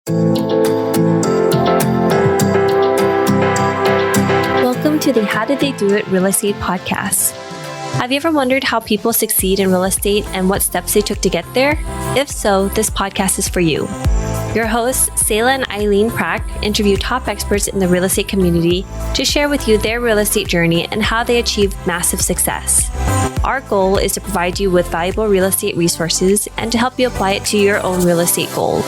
Welcome to the How Did They Do It Real Estate Podcast. Have you ever wondered how people succeed in real estate and what steps they took to get there? If so, this podcast is for you. Your hosts, Sayla and Eileen Prack, interview top experts in the real estate community to share with you their real estate journey and how they achieved massive success. Our goal is to provide you with valuable real estate resources and to help you apply it to your own real estate goal.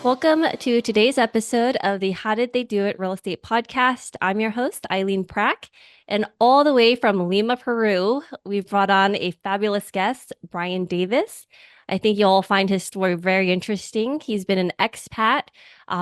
Welcome to today's episode of the How Did They Do It Real Estate Podcast. I'm your host, Eileen Prack, and all the way from Lima, Peru, we've brought on a fabulous guest, Brian Davis. I think you'll find his story very interesting. He's been an expat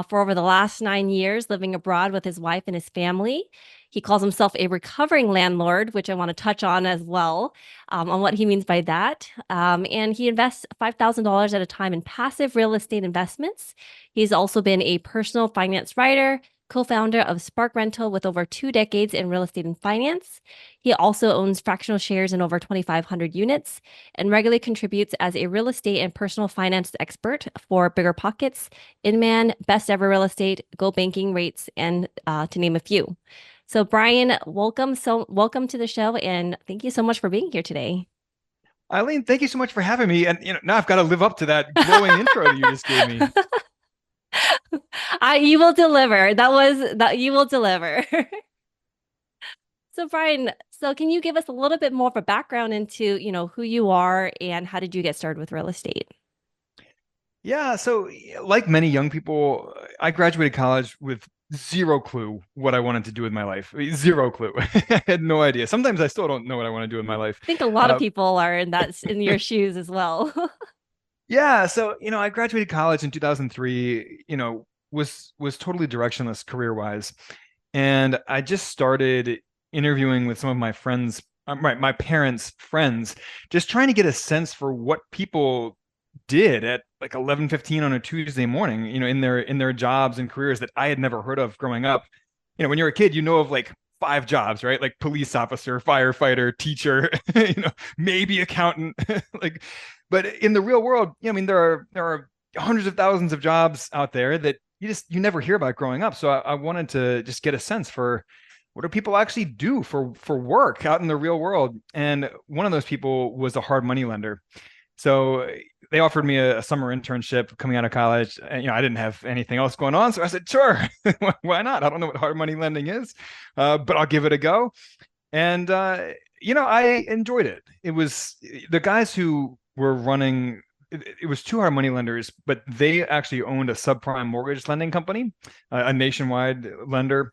for over the last 9 years, living abroad with his wife and his family. He calls himself a recovering landlord, which I want to touch on as well, on what he means by that. And he invests $5,000 at a time in passive real estate investments. He's also been a personal finance writer, co-founder of Spark Rental with over 2 decades in real estate and finance. He also owns fractional shares in over 2,500 units and regularly contributes as a real estate and personal finance expert for Bigger Pockets, Inman, Best Ever Real Estate, Go Banking Rates, and to name a few. So Brian, welcome to the show, and thank you so much for being here today. Eileen, thank you so much for having me. And now I've got to live up to that glowing intro that you just gave me. You will deliver. You will deliver. So Brian, can you give us a little bit more of a background into, who you are and how did you get started with real estate? Yeah, so like many young people, I graduated college with zero clue what I wanted to do with my life. Zero clue. I had no idea. Sometimes I still don't know what I want to do with my life. I think a lot of people are in your shoes as well. Yeah, so I graduated college in 2003, was totally directionless career-wise. And I just started interviewing with some of my friends, my parents' friends, just trying to get a sense for what people did at like 11:15 on a Tuesday morning, in their jobs and careers that I had never heard of growing up. When you're a kid, you know of like 5 jobs, right? Like police officer, firefighter, teacher, maybe accountant. But in the real world, there are hundreds of thousands of jobs out there that you never hear about growing up. So I wanted to just get a sense for what do people actually do for work out in the real world. And one of those people was a hard money lender. So they offered me a summer internship coming out of college. And, I didn't have anything else going on. So I said, sure, why not? I don't know what hard money lending is, but I'll give it a go. And, I enjoyed it. It was the guys who were running, it was 2 hard money lenders, but they actually owned a subprime mortgage lending company, a nationwide lender,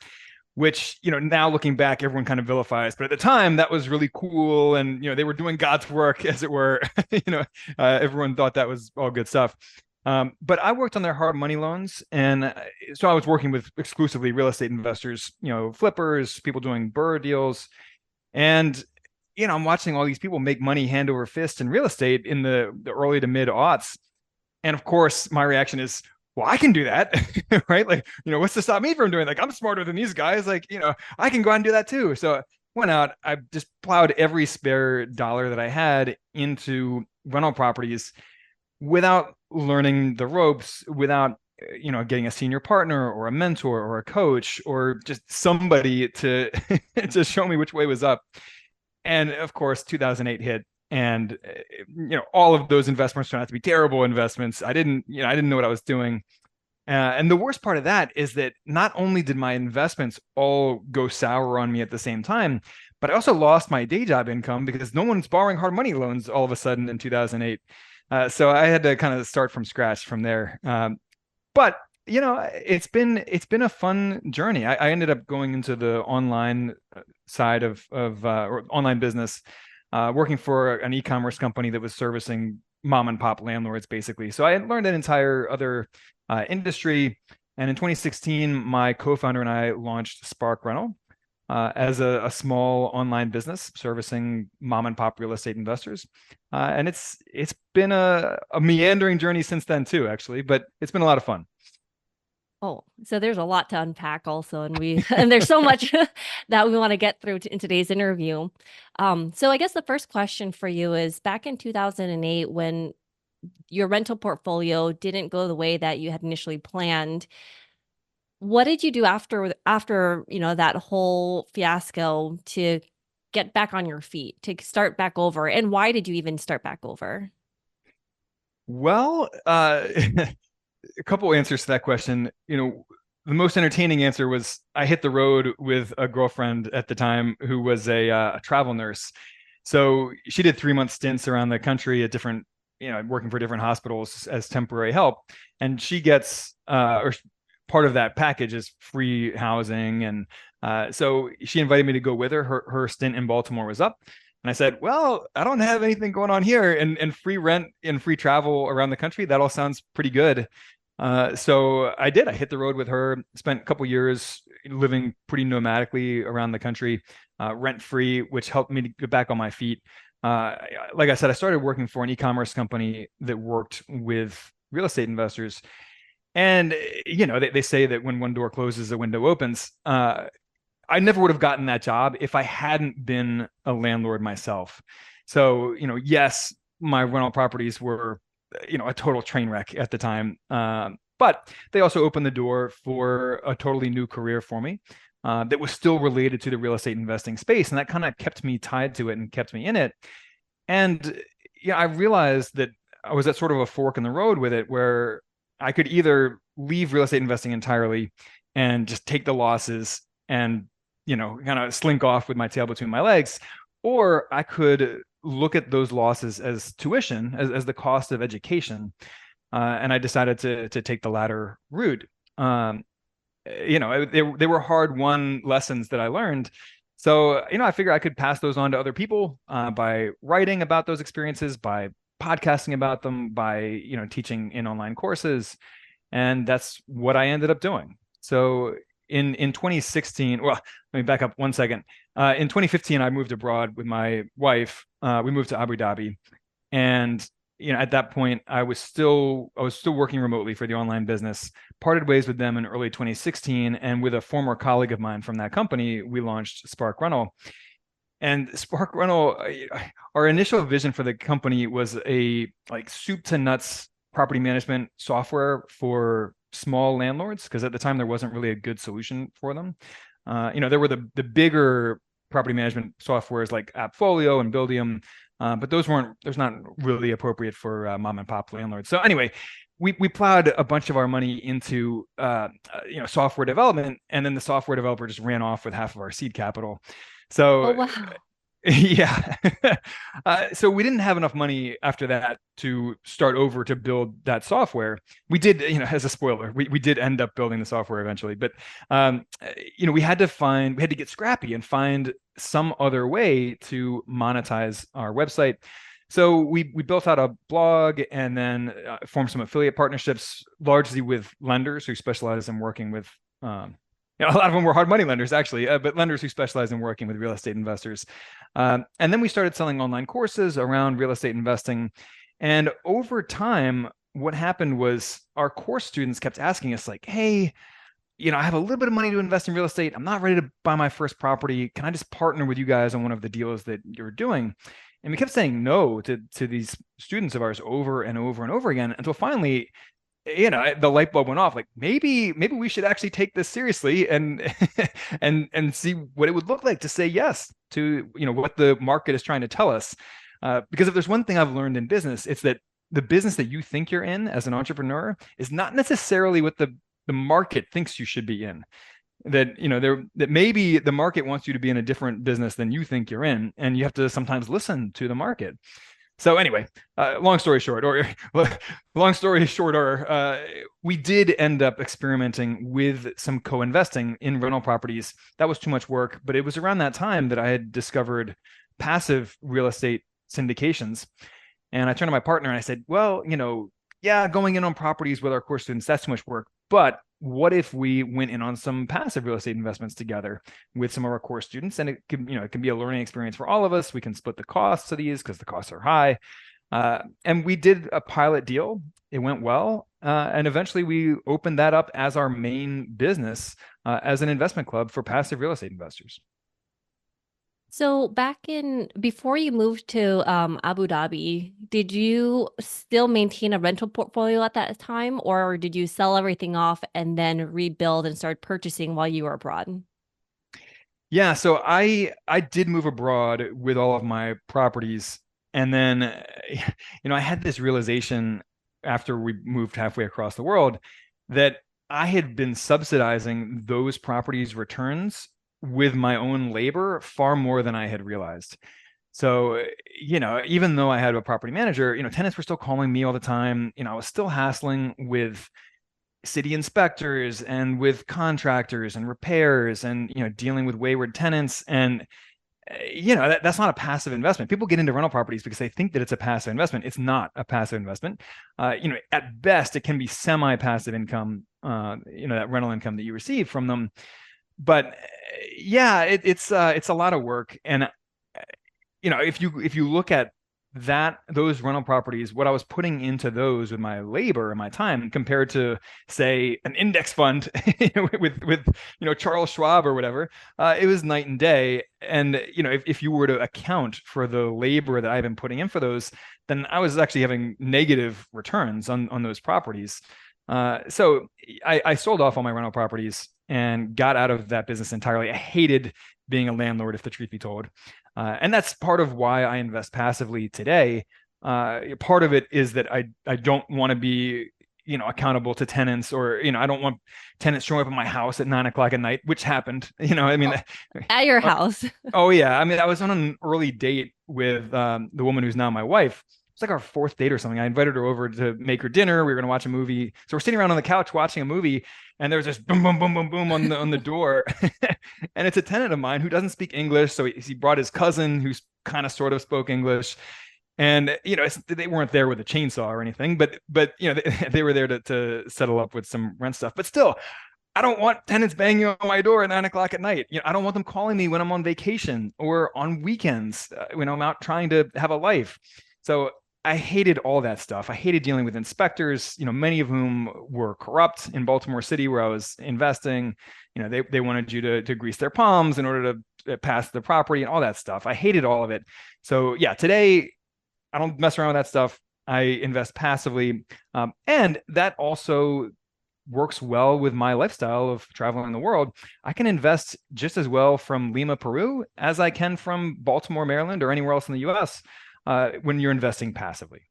which, now looking back, everyone kind of vilifies. But at the time, that was really cool. And, they were doing God's work, as it were. Everyone thought that was all good stuff. But I worked on their hard money loans. And so I was working with exclusively real estate investors, flippers, people doing BRRRR deals. And, I'm watching all these people make money hand over fist in real estate in the early to mid aughts. And of course, my reaction is, well, I can do that, right? Like, what's to stop me from doing I'm smarter than these guys. Like, I can go out and do that too. So I went out, I just plowed every spare dollar that I had into rental properties without learning the ropes, without, getting a senior partner or a mentor or a coach or just somebody to, to show me which way was up. And of course, 2008 hit. And all of those investments turned out to be terrible investments. I didn't know what I was doing. And the worst part of that is that not only did my investments all go sour on me at the same time, but I also lost my day job income because no one's borrowing hard money loans all of a sudden in 2008. So I had to kind of start from scratch from there. But it's been a fun journey. I ended up going into the online side of or online business. Working for an e-commerce company that was servicing mom and pop landlords, basically. So I had learned an entire other industry. And in 2016, my co-founder and I launched Spark Rental as a small online business servicing mom and pop real estate investors. And it's been a meandering journey since then too, actually, but it's been a lot of fun. Oh, so there's a lot to unpack also, and there's so much that we want to get through in today's interview. So I guess the first question for you is back in 2008 when your rental portfolio didn't go the way that you had initially planned. What did you do after, that whole fiasco to get back on your feet, to start back over? And why did you even start back over? Well, a couple answers to that question. The most entertaining answer was I hit the road with a girlfriend at the time who was a travel nurse. So she did 3 month stints around the country at different, working for different hospitals as temporary help. And she gets, or part of that package is free housing. And so she invited me to go with her. Her stint in Baltimore was up. And I said, well, I don't have anything going on here, and free rent and free travel around the country. That all sounds pretty good. So I did. I hit the road with her, spent a couple years living pretty nomadically around the country, rent free, which helped me to get back on my feet. Like I said, I started working for an e-commerce company that worked with real estate investors. And, they say that when one door closes, a window opens. I never would have gotten that job if I hadn't been a landlord myself. So, yes, my rental properties were, a total train wreck at the time. But they also opened the door for a totally new career for me that was still related to the real estate investing space. And that kind of kept me tied to it and kept me in it. And, I realized that I was at sort of a fork in the road with it where I could either leave real estate investing entirely and just take the losses and kind of slink off with my tail between my legs, or I could look at those losses as tuition, as the cost of education. And I decided to take the latter route. They were hard-won lessons that I learned. So, I figured I could pass those on to other people by writing about those experiences, by podcasting about them, by, teaching in online courses. And that's what I ended up doing. So in 2016, well, let me back up 1 second. In 2015, I moved abroad with my wife. We moved to Abu Dhabi, and at that point, I was still working remotely for the online business. Parted ways with them in early 2016, and with a former colleague of mine from that company, we launched Spark Rental. And Spark Rental, our initial vision for the company was a soup to nuts property management software for small landlords, because at the time there wasn't really a good solution for them. There were the bigger property management softwares like AppFolio and Buildium, but there's not really appropriate for mom and pop landlords. So anyway, we plowed a bunch of our money into software development, and then the software developer just ran off with half of our seed capital. So Oh, wow. yeah. So we didn't have enough money after that to start over to build that software. We did, as a spoiler, we did end up building the software eventually, but we had to get scrappy and find some other way to monetize our website. So we built out a blog and then formed some affiliate partnerships, largely with lenders who specialize in working with a lot of them were hard money lenders, actually, but lenders who specialize in working with real estate investors. And then we started selling online courses around real estate investing. And over time, what happened was our course students kept asking us, like, hey, I have a little bit of money to invest in real estate. I'm not ready to buy my first property. Can I just partner with you guys on one of the deals that you're doing? And we kept saying no to these students of ours over and over and over again, until finally, the light bulb went off. Like, maybe we should actually take this seriously and and see what it would look like to say yes to what the market is trying to tell us. Because if there's one thing I've learned in business, it's that the business that you think you're in as an entrepreneur is not necessarily what the market thinks you should be in. That that maybe the market wants you to be in a different business than you think you're in, and you have to sometimes listen to the market. So anyway, long story shorter, we did end up experimenting with some co-investing in rental properties. That was too much work, but it was around that time that I had discovered passive real estate syndications. And I turned to my partner and I said, well, yeah, going in on properties with our course students, that's too much work. But what if we went in on some passive real estate investments together with some of our course students? And it can be a learning experience for all of us. We can split the costs of these because the costs are high. And we did a pilot deal. It went well. And eventually we opened that up as our main business, as an investment club for passive real estate investors. So before you moved to Abu Dhabi, did you still maintain a rental portfolio at that time, or did you sell everything off and then rebuild and start purchasing while you were abroad? Yeah, so I did move abroad with all of my properties, and then I had this realization after we moved halfway across the world that I had been subsidizing those properties' returns with my own labor far more than I had realized. So, even though I had a property manager, tenants were still calling me all the time. I was still hassling with city inspectors and with contractors and repairs and dealing with wayward tenants and that's not a passive investment. People get into rental properties because they think that it's a passive investment. It's not a passive investment. At best it can be semi-passive income, that rental income that you receive from them, but yeah, it's a lot of work. And if you look at those rental properties, what I was putting into those with my labor and my time compared to, say, an index fund with Charles Schwab or whatever, it was night and day. And if you were to account for the labor that I've been putting in for those, then I was actually having negative returns on those properties. So I sold off all my rental properties and got out of that business entirely. I hated being a landlord, if the truth be told. And that's part of why I invest passively today. Part of it is that I don't want to be, accountable to tenants, or, I don't want tenants showing up at my house at 9 o'clock at night, which happened, I mean, At your uh, house. oh yeah. I mean, I was on an early date with the woman who's now my wife. It's like our fourth date or something. I invited her over to make her dinner. We were going to watch a movie. So we're sitting around on the couch watching a movie, and there's this boom, boom, boom, boom, boom on the door. And it's a tenant of mine who doesn't speak English. So he brought his cousin who's kind of sort of spoke English. And they weren't there with a chainsaw or anything, but they were there to settle up with some rent stuff. But still, I don't want tenants banging on my door at 9 o'clock at night. I don't want them calling me when I'm on vacation or on weekends, when I'm out trying to have a life. So I hated all that stuff. I hated dealing with inspectors, many of whom were corrupt in Baltimore City where I was investing. They wanted you to grease their palms in order to pass the property and all that stuff. I hated all of it. So yeah, today I don't mess around with that stuff. I invest passively. And that also works well with my lifestyle of traveling the world. I can invest just as well from Lima, Peru, as I can from Baltimore, Maryland, or anywhere else in the US, when you're investing passively.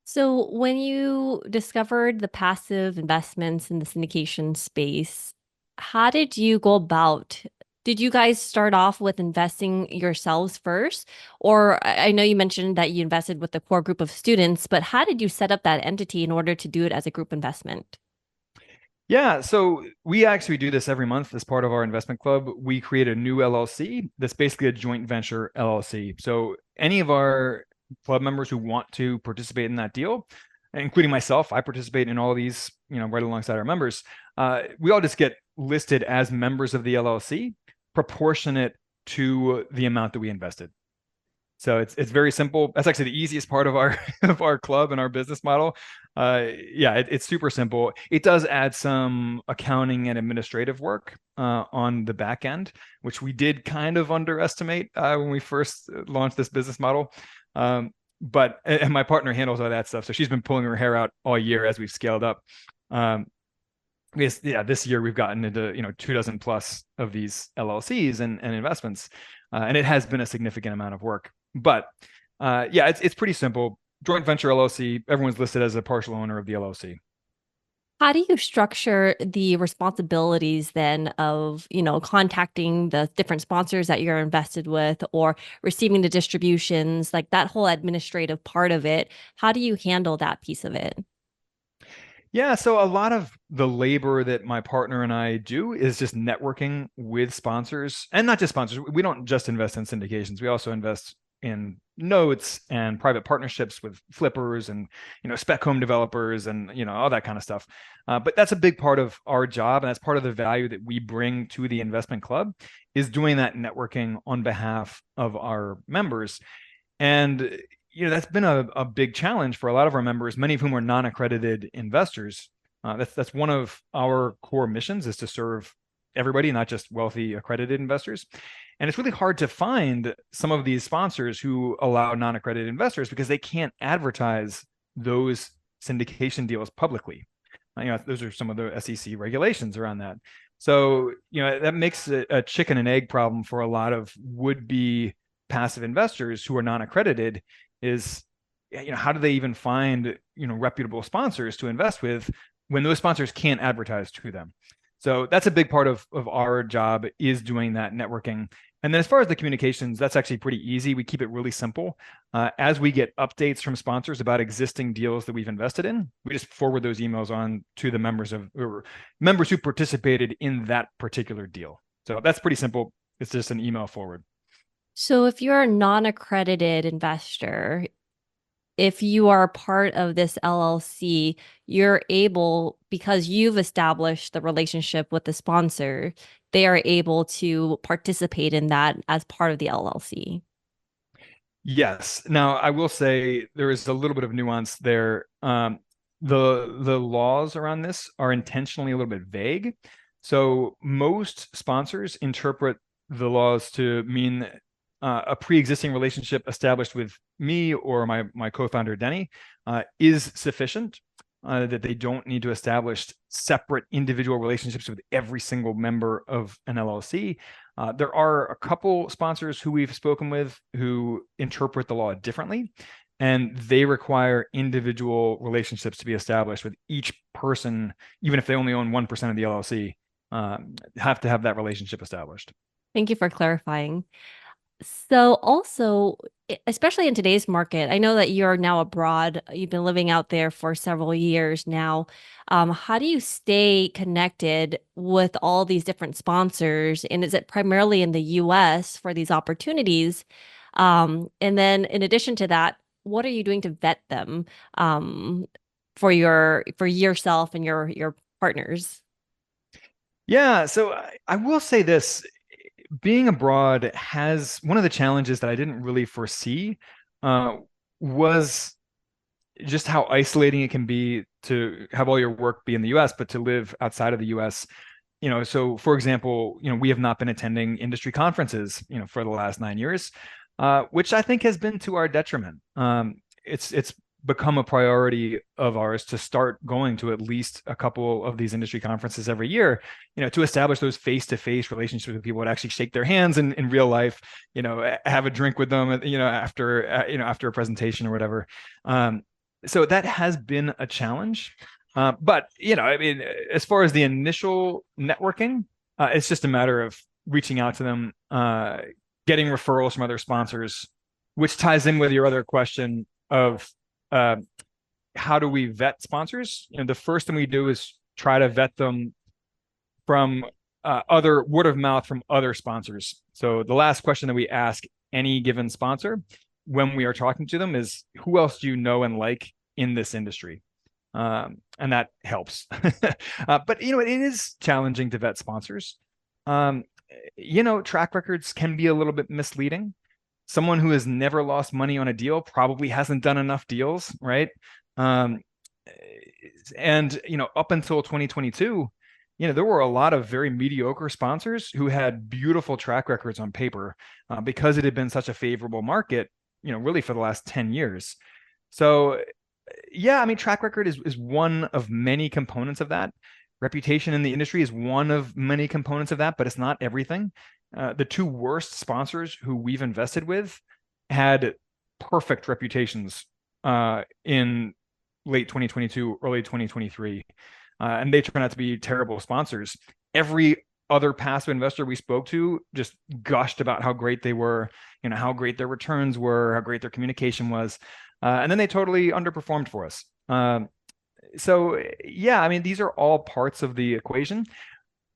So when you discovered the passive investments in the syndication space, how did you go about? Did you guys start off with investing yourselves first? Or I know you mentioned that you invested with the core group of students, but how did you set up that entity in order to do it as a group investment? Yeah, so we actually do this every month as part of our investment club. We create a new LLC that's basically a joint venture LLC. So any of our club members who want to participate in that deal, including myself, I participate in all of these, right alongside our members. We all just get listed as members of the LLC, proportionate to the amount that we invested. So it's very simple. That's actually the easiest part of our of our club and our business model. Yeah, it's super simple. It does add some accounting and administrative work on the back end, which we did kind of underestimate when we first launched this business model. But and my partner handles all that stuff, so she's been pulling her hair out all year as we've scaled up. This year we've gotten into 24 plus of these LLCs and investments, and it has been a significant amount of work. But yeah, it's pretty simple. Joint venture LLC. Everyone's listed as a partial owner of the LLC. How do you structure the responsibilities then of, contacting the different sponsors that you're invested with or receiving the distributions, like that whole administrative part of it? How do you handle that piece of it? Yeah, so a lot of the labor that my partner and I do is just networking with sponsors, and not just sponsors. We don't just invest in syndications. We also invest in notes and private partnerships with flippers and spec home developers and all that kind of stuff. But that's a big part of our job, and that's part of the value that we bring to the investment club, is doing that networking on behalf of our members. And that's been a big challenge for a lot of our members, many of whom are non-accredited investors. That's one of our core missions, is to serve everybody, not just wealthy accredited investors. And it's really hard to find some of these sponsors who allow non-accredited investors because they can't advertise those syndication deals publicly. Those are some of the SEC regulations around that. So, that makes it a chicken and egg problem for a lot of would-be passive investors who are non-accredited. Is, how do they even find, reputable sponsors to invest with when those sponsors can't advertise to them? So that's a big part of our job, is doing that networking. And then as far as the communications, that's actually pretty easy. We keep it really simple. As we get updates from sponsors about existing deals that we've invested in, we just forward those emails on to the members who participated in that particular deal. So that's pretty simple. It's just an email forward. So if you're a non-accredited investor, if you are part of this LLC, you're able, because you've established the relationship with the sponsor, they are able to participate in that as part of the LLC. Yes. Now, I will say there is a little bit of nuance there. The laws around this are intentionally a little bit vague. So most sponsors interpret the laws to mean a pre-existing relationship established with me or my co-founder Denny is sufficient. That they don't need to establish separate individual relationships with every single member of an LLC. There are a couple sponsors who we've spoken with who interpret the law differently, and they require individual relationships to be established with each person, even if they only own 1% of the LLC, have to have that relationship established. Thank you for clarifying. So also, especially in today's market, I know that you're now abroad. You've been living out there for several years now. How do you stay connected with all these different sponsors? And is it primarily in the US for these opportunities? And then in addition to that, what are you doing to vet them for yourself and your partners? Yeah, so I will say this. Being abroad has one of the challenges that I didn't really foresee was just how isolating it can be to have all your work be in the US, but to live outside of the US. So for example, we have not been attending industry conferences, for the last 9 years, which I think has been to our detriment. It's become a priority of ours to start going to at least a couple of these industry conferences every year, to establish those face-to-face relationships with people, and actually shake their hands in real life, have a drink with them, after a presentation or whatever. So that has been a challenge. But, as far as the initial networking, it's just a matter of reaching out to them, getting referrals from other sponsors, which ties in with your other question of how do we vet sponsors? The first thing we do is try to vet them from other word of mouth from other sponsors. So the last question that we ask any given sponsor when we are talking to them is, who else do you know and like in this industry? And that helps. But, it is challenging to vet sponsors. Track records can be a little bit misleading. Someone who has never lost money on a deal probably hasn't done enough deals, right? And up until 2022, there were a lot of very mediocre sponsors who had beautiful track records on paper, because it had been such a favorable market, really for the last 10 years. So yeah, track record is one of many components of that. Reputation in the industry is one of many components of that, but it's not everything. The two worst sponsors who we've invested with had perfect reputations in late 2022, early 2023, and they turned out to be terrible sponsors. Every other passive investor we spoke to just gushed about how great they were, how great their returns were, how great their communication was, and then they totally underperformed for us. So yeah, these are all parts of the equation.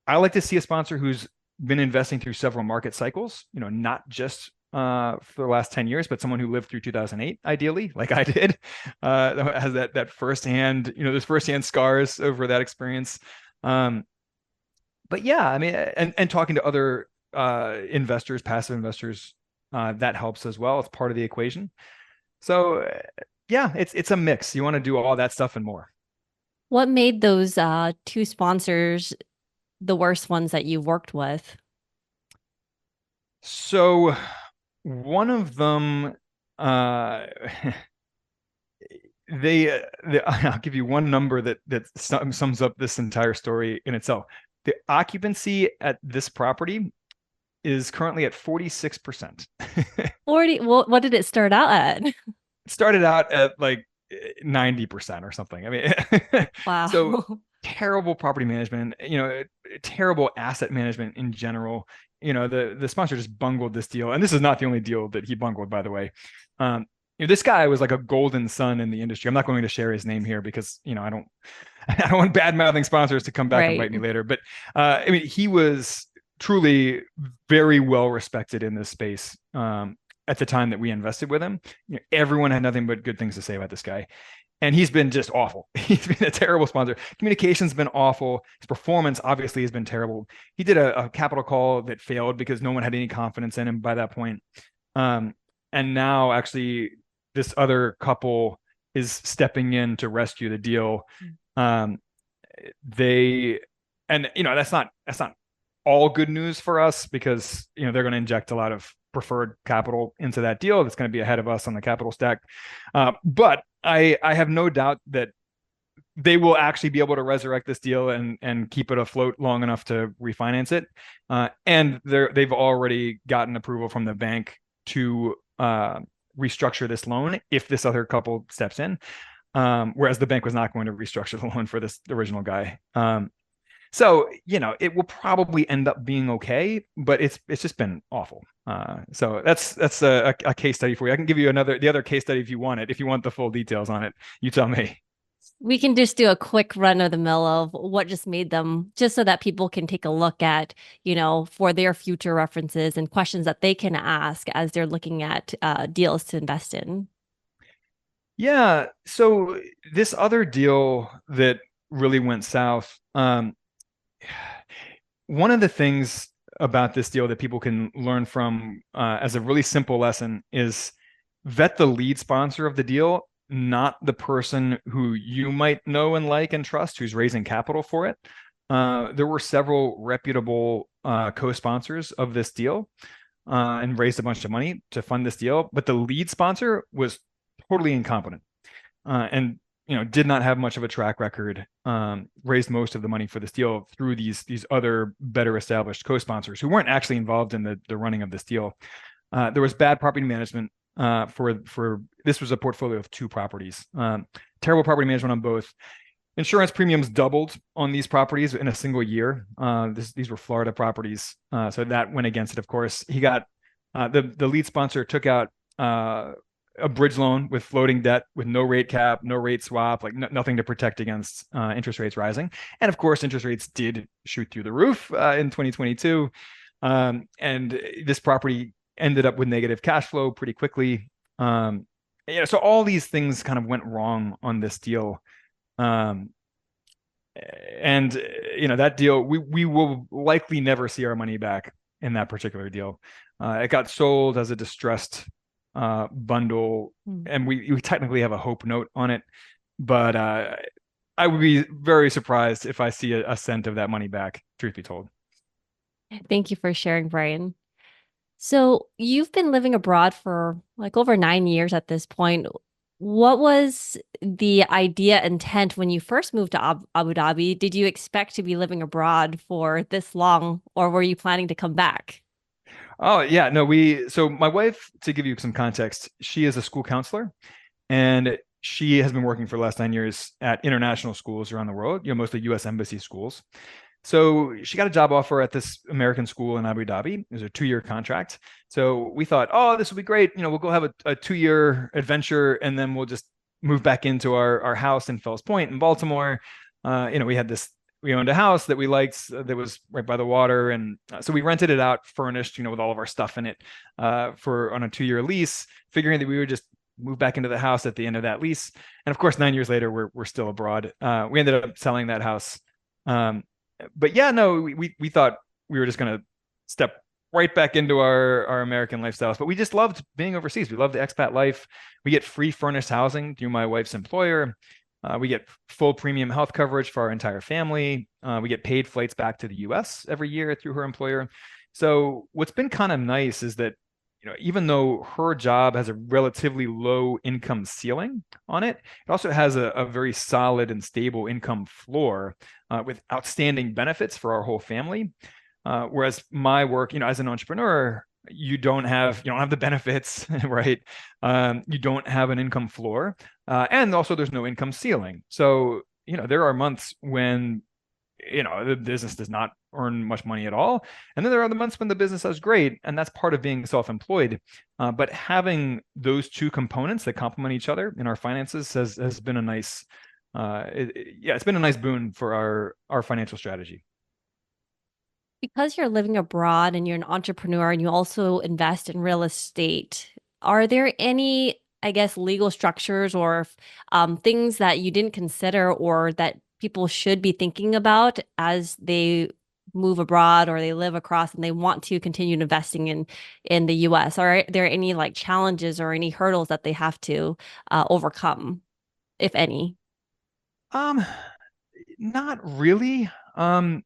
I like to see a sponsor who's been investing through several market cycles, not just for the last 10 years, but someone who lived through 2008, ideally, like I did, has that firsthand, those firsthand scars over that experience. But yeah, and talking to other investors, passive investors, that helps as well. It's part of the equation. So yeah, it's a mix. You want to do all that stuff and more. What made those two sponsors the worst ones that you've worked with? So one of them, uh, I'll give you one number that sums up this entire story in itself. The occupancy at this property is currently at 46%. 40, what did it start out at? It started out at like 90% or something. I mean, so Wow. terrible property management, terrible asset management in general. The sponsor just bungled this deal, and this is not the only deal that he bungled, by the way. This guy was like a golden son in the industry. I'm not going to share his name here because I don't I don't want bad mouthing sponsors to come back and Right. bite me later. But I mean, he was truly very well respected in this space. At the time that we invested with him, everyone had nothing but good things to say about this guy. And he's been just awful. He's been a terrible sponsor. Communication's been awful. His performance obviously has been terrible. He did a capital call that failed because no one had any confidence in him by that point. And now actually this other couple is stepping in to rescue the deal. Um, they and that's not all good news for us because they're going to inject a lot of preferred capital into that deal that's going to be ahead of us on the capital stack. But I have no doubt that they will actually be able to resurrect this deal and keep it afloat long enough to refinance it. And they've already gotten approval from the bank to restructure this loan if this other couple steps in. Whereas the bank was not going to restructure the loan for this original guy. So it will probably end up being okay, but it's just been awful. So that's a case study for you. I can give you the other case study if you want it. If you want the full details on it, you tell me. We can just do a quick run of the mill of what just made them, just so that people can take a look at, for their future references and questions that they can ask as they're looking at deals to invest in. Yeah. So this other deal that really went south. One of the things about this deal that people can learn from as a really simple lesson is vet the lead sponsor of the deal, not the person who you might know and like and trust who's raising capital for it. There were several reputable co-sponsors of this deal and raised a bunch of money to fund this deal, but the lead sponsor was totally incompetent and did not have much of a track record, raised most of the money for this deal through these other better established co-sponsors who weren't actually involved in the running of this deal. There was bad property management for this was a portfolio of 2 properties. Terrible property management on both. Insurance premiums doubled on these properties in a single year. These were Florida properties, so that went against it. Of course, he got the lead sponsor took out a bridge loan with floating debt with no rate cap, no rate swap, like nothing to protect against interest rates rising. And of course, interest rates did shoot through the roof in 2022. And this property ended up with negative cash flow pretty quickly. So all these things kind of went wrong on this deal. And that deal, we will likely never see our money back in that particular deal. It got sold as a distressed bundle, and we technically have a hope note on it, but I would be very surprised if I see a cent of that money back, truth be told. Thank you for sharing, Brian. So you've been living abroad for like over 9 years at this point. What was the idea intent when you first moved to Abu Dhabi? Did you expect to be living abroad for this long, or were you planning to come back? Oh yeah, no, so my wife, to give you some context, she is a school counselor and she has been working for the last 9 years at international schools around the world, mostly US embassy schools. So she got a job offer at this American school in Abu Dhabi. It was a 2-year contract. So we thought, oh, this will be great. We'll go have a 2-year adventure and then we'll just move back into our house in Fells Point in Baltimore. We owned a house that we liked that was right by the water. And so we rented it out furnished, with all of our stuff in it on a 2-year lease, figuring that we would just move back into the house at the end of that lease. And of course, 9 years later, we're still abroad. We ended up selling that house. But yeah, no, we thought we were just going to step right back into our American lifestyles. But we just loved being overseas. We love the expat life. We get free furnished housing through my wife's employer. We get full premium health coverage for our entire family. We get paid flights back to the US every year through her employer. So what's been kind of nice is that, even though her job has a relatively low income ceiling on it, it also has a very solid and stable income floor with outstanding benefits for our whole family. Whereas my work, as an entrepreneur, you don't have the benefits, right? You don't have an income floor, and also there's no income ceiling. So there are months when the business does not earn much money at all, and then there are the months when the business does great, and that's part of being self-employed. But having those two components that complement each other in our finances has been a nice, it's been a nice boon for our financial strategy. Because you're living abroad and you're an entrepreneur and you also invest in real estate, are there any, I guess, legal structures or things that you didn't consider or that people should be thinking about as they move abroad or they live across and they want to continue investing in the US? Are there any like challenges or any hurdles that they have to overcome, if any? Um, Not really. I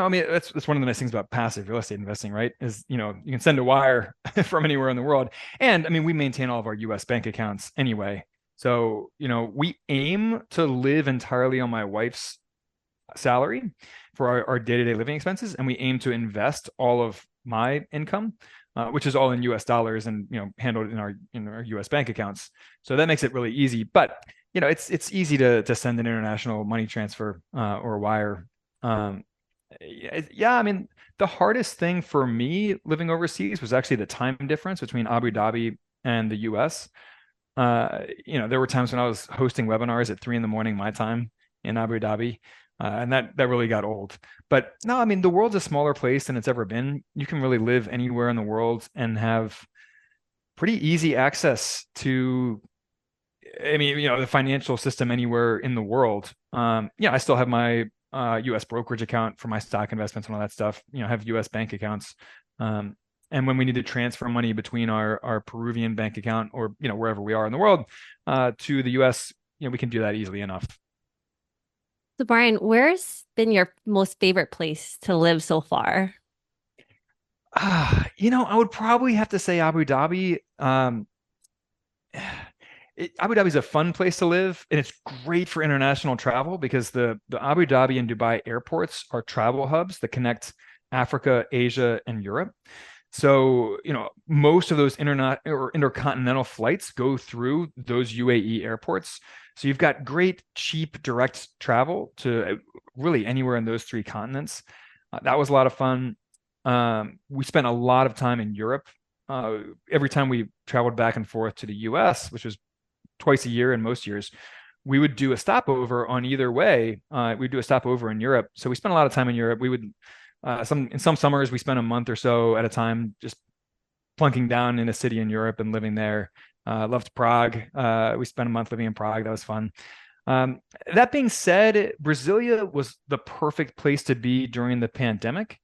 mean, that's one of the nice things about passive real estate investing, right? Is, you can send a wire from anywhere in the world. And I mean, we maintain all of our US bank accounts anyway. So, we aim to live entirely on my wife's salary for our day-to-day living expenses. And we aim to invest all of my income, which is all in US dollars and, handled in our US bank accounts. So that makes it really easy. But, it's easy to send an international money transfer or a wire. Yeah, I mean, the hardest thing for me living overseas was actually the time difference between Abu Dhabi and the US. There were times when I was hosting webinars at 3 a.m. my time in Abu Dhabi, and that really got old. But no, I mean, the world's a smaller place than it's ever been. You can really live anywhere in the world and have pretty easy access to, I mean, the financial system anywhere in the world. I still have my US brokerage account for my stock investments and all that stuff, have US bank accounts. And when we need to transfer money between our Peruvian bank account or, wherever we are in the world, to the US, we can do that easily enough. So, Brian, where's been your most favorite place to live so far? I would probably have to say Abu Dhabi. Abu Dhabi is a fun place to live, and it's great for international travel because the Abu Dhabi and Dubai airports are travel hubs that connect Africa, Asia, and Europe. So, most of those internet or intercontinental flights go through those UAE airports. So you've got great, cheap, direct travel to really anywhere in those three continents. That was a lot of fun. We spent a lot of time in Europe. Every time we traveled back and forth to the US, which was twice a year in most years, we would do a stopover on either way. We'd do a stopover in Europe. So we spent a lot of time in Europe. We would, in some summers, we spent a month or so at a time just plunking down in a city in Europe and living there. Loved Prague. We spent a month living in Prague. That was fun. That being said, Brasilia was the perfect place to be during the pandemic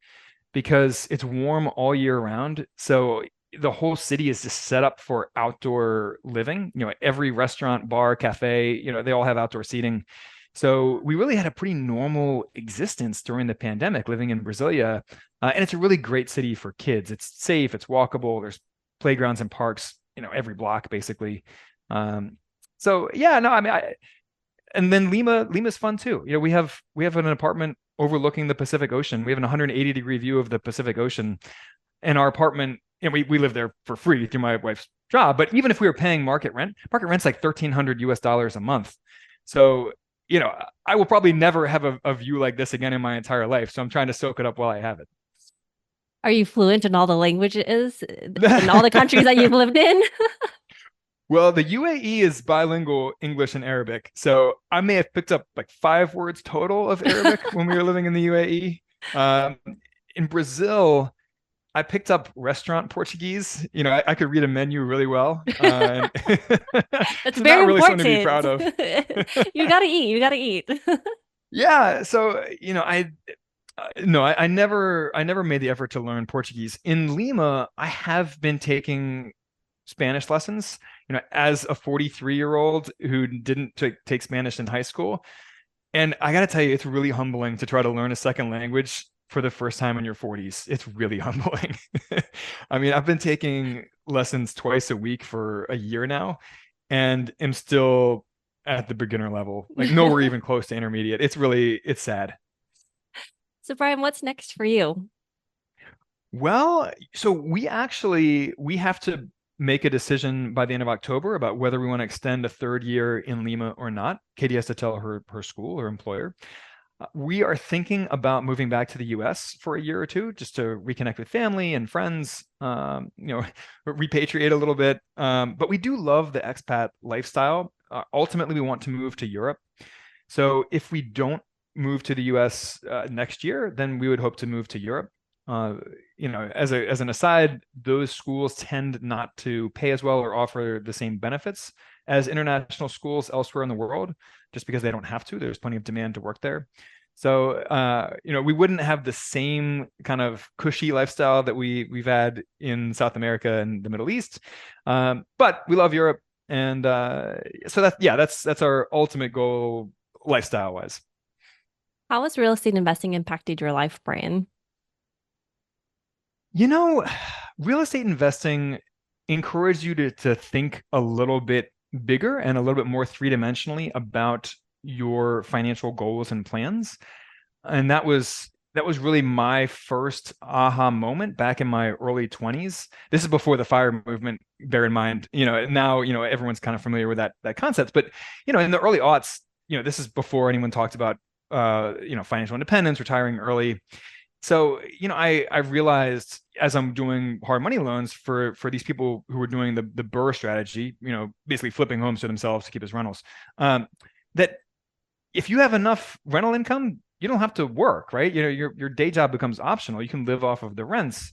because it's warm all year round. So the whole city is just set up for outdoor living. Every restaurant, bar, cafe, they all have outdoor seating. So we really had a pretty normal existence during the pandemic living in Brasilia. And it's a really great city for kids. It's safe, it's walkable. There's playgrounds and parks, every block basically. So yeah, no, I mean, and then Lima's fun too. We have an apartment overlooking the Pacific Ocean. We have an 180-degree view of the Pacific Ocean. And our apartment, we live there for free through my wife's job. But even if we were paying market rent's like $1,300 a month. So, I will probably never have a view like this again in my entire life. So I'm trying to soak it up while I have it. Are you fluent in all the languages in all the countries that you've lived in? Well, the UAE is bilingual English and Arabic. So I may have picked up like 5 words total of Arabic when we were living in the UAE. In Brazil, I picked up restaurant Portuguese. I could read a menu really well. That's it's very not really important. something to be proud of. You gotta eat. You gotta eat. Yeah. So, no, I never made the effort to learn Portuguese. In Lima, I have been taking Spanish lessons, as a 43-year-old who didn't take Spanish in high school. And I got to tell you, it's really humbling to try to learn a second language for the first time in your 40s, it's really humbling. I mean, I've been taking lessons twice a week for a year now and am still at the beginner level, like nowhere even close to intermediate. It's sad. So, Brian, what's next for you? Well, so we have to make a decision by the end of October about whether we want to extend a third year in Lima or not. Katie has to tell her school or employer. We are thinking about moving back to the US for a year or two just to reconnect with family and friends, repatriate a little bit. But we do love the expat lifestyle. Ultimately, we want to move to Europe. So if we don't move to the US next year, then we would hope to move to Europe. As an aside, those schools tend not to pay as well or offer the same benefits as international schools elsewhere in the world, just because they don't have to. There's plenty of demand to work there. So, we wouldn't have the same kind of cushy lifestyle that we've had in South America and the Middle East. But we love Europe. And so that's our ultimate goal lifestyle wise. How has real estate investing impacted your life, Brian? Real estate investing encourages you to think a little bit bigger and a little bit more three-dimensionally about your financial goals and plans. And that was really my first aha moment back in my early 20s. This is before the FIRE movement, bear in mind. Now, everyone's kind of familiar with that concept. But, in the early aughts, this is before anyone talked about, financial independence, retiring early. So, I realized as I'm doing hard money loans for these people who were doing the BRRRR strategy, basically flipping homes to themselves to keep as rentals, that if you have enough rental income, you don't have to work, right? Your day job becomes optional. You can live off of the rents.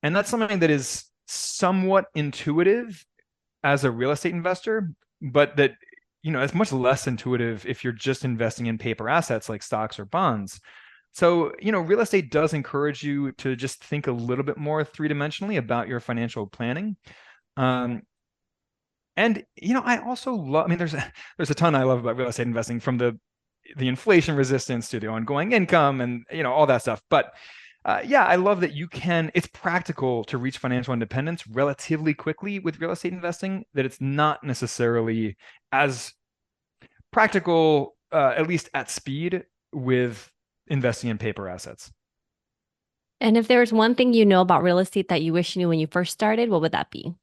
And that's something that is somewhat intuitive as a real estate investor, but that, it's much less intuitive if you're just investing in paper assets like stocks or bonds. So, real estate does encourage you to just think a little bit more three-dimensionally about your financial planning. And, I also love, there's a ton I love about real estate investing, from the inflation resistance to the ongoing income and, all that stuff. But I love that it's practical to reach financial independence relatively quickly with real estate investing, that it's not necessarily as practical, at least at speed, with investing in paper assets. And if there was one thing you know about real estate that you wish you knew when you first started, what would that be?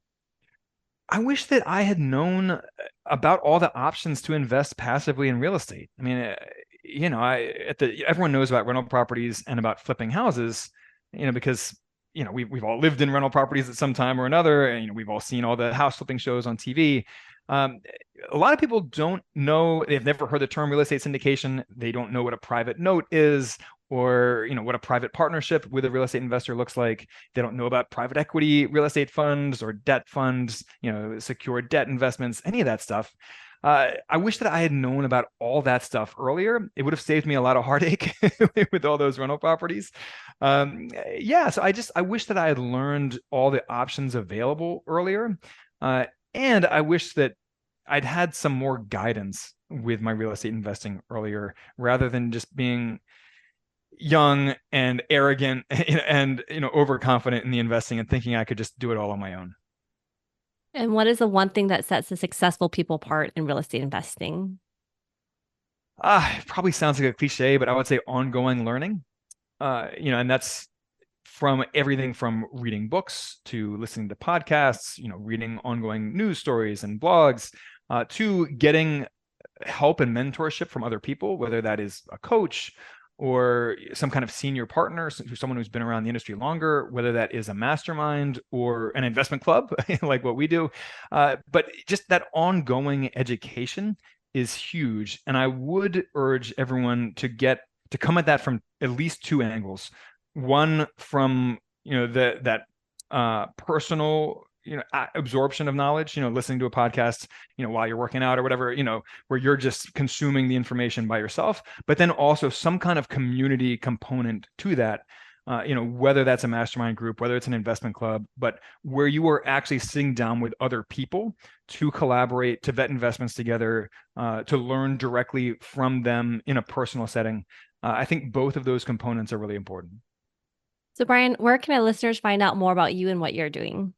I wish that I had known about all the options to invest passively in real estate. Everyone knows about rental properties and about flipping houses, because we've all lived in rental properties at some time or another, and we've all seen all the house flipping shows on TV. A lot of people don't know, they've never heard the term real estate syndication. They don't know what a private note is, or what a private partnership with a real estate investor looks like. They don't know about private equity real estate funds or debt funds, secured debt investments, any of that stuff. I wish that I had known about all that stuff earlier. It would have saved me a lot of heartache with all those rental properties. So I wish that I had learned all the options available earlier. And I wish that I'd had some more guidance with my real estate investing earlier, rather than just being young and arrogant and overconfident in the investing and thinking I could just do it all on my own. And what is the one thing that sets the successful people apart in real estate investing? It probably sounds like a cliche, but I would say ongoing learning. And that's from everything from reading books to listening to podcasts, reading ongoing news stories and blogs, to getting help and mentorship from other people, whether that is a coach or some kind of senior partner, someone who's been around the industry longer, whether that is a mastermind or an investment club like what we do. But just that ongoing education is huge. And I would urge everyone to come at that from at least two angles. One, from that personal absorption of knowledge, listening to a podcast while you're working out or whatever, where you're just consuming the information by yourself, but then also some kind of community component to that, whether that's a mastermind group, whether it's an investment club, but where you are actually sitting down with other people to collaborate, to vet investments together, to learn directly from them in a personal setting. I think both of those components are really important. So Brian, where can our listeners find out more about you and what you're doing?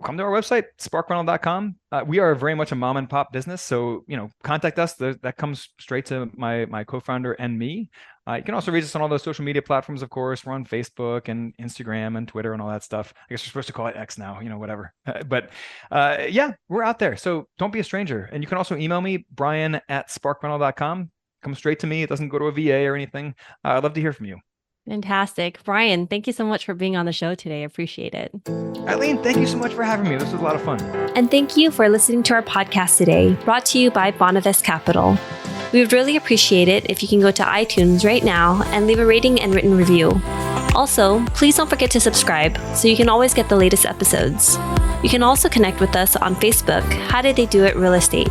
Come to our website, sparkrental.com. We are very much a mom and pop business. So, contact us. That comes straight to my co-founder and me. You can also reach us on all those social media platforms, of course. We're on Facebook and Instagram and Twitter and all that stuff. I guess we're supposed to call it X now, whatever. But yeah, we're out there. So don't be a stranger. And you can also email me, brian@sparkrental.com. Come straight to me. It doesn't go to a VA or anything. I'd love to hear from you. Fantastic. Brian, thank you so much for being on the show today. I appreciate it. Eileen, thank you so much for having me. This was a lot of fun. And thank you for listening to our podcast today, brought to you by Bonavest Capital. We would really appreciate it if you can go to iTunes right now and leave a rating and written review. Also, please don't forget to subscribe so you can always get the latest episodes. You can also connect with us on Facebook, How Did They Do It Real Estate.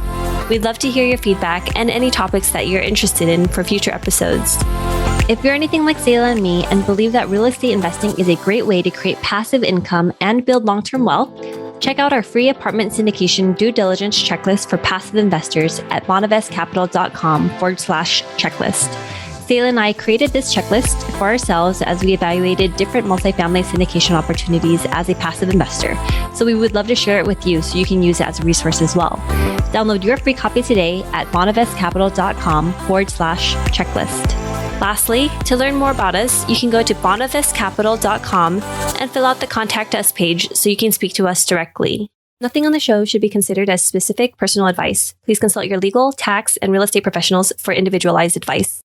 We'd love to hear your feedback and any topics that you're interested in for future episodes. If you're anything like Zayla and me and believe that real estate investing is a great way to create passive income and build long-term wealth, check out our free apartment syndication due diligence checklist for passive investors at bonavestcapital.com/checklist. Zayla and I created this checklist for ourselves as we evaluated different multifamily syndication opportunities as a passive investor. So we would love to share it with you so you can use it as a resource as well. Download your free copy today at bonavestcapital.com/checklist. Lastly, to learn more about us, you can go to bonavestcapital.com and fill out the Contact Us page so you can speak to us directly. Nothing on the show should be considered as specific personal advice. Please consult your legal, tax, and real estate professionals for individualized advice.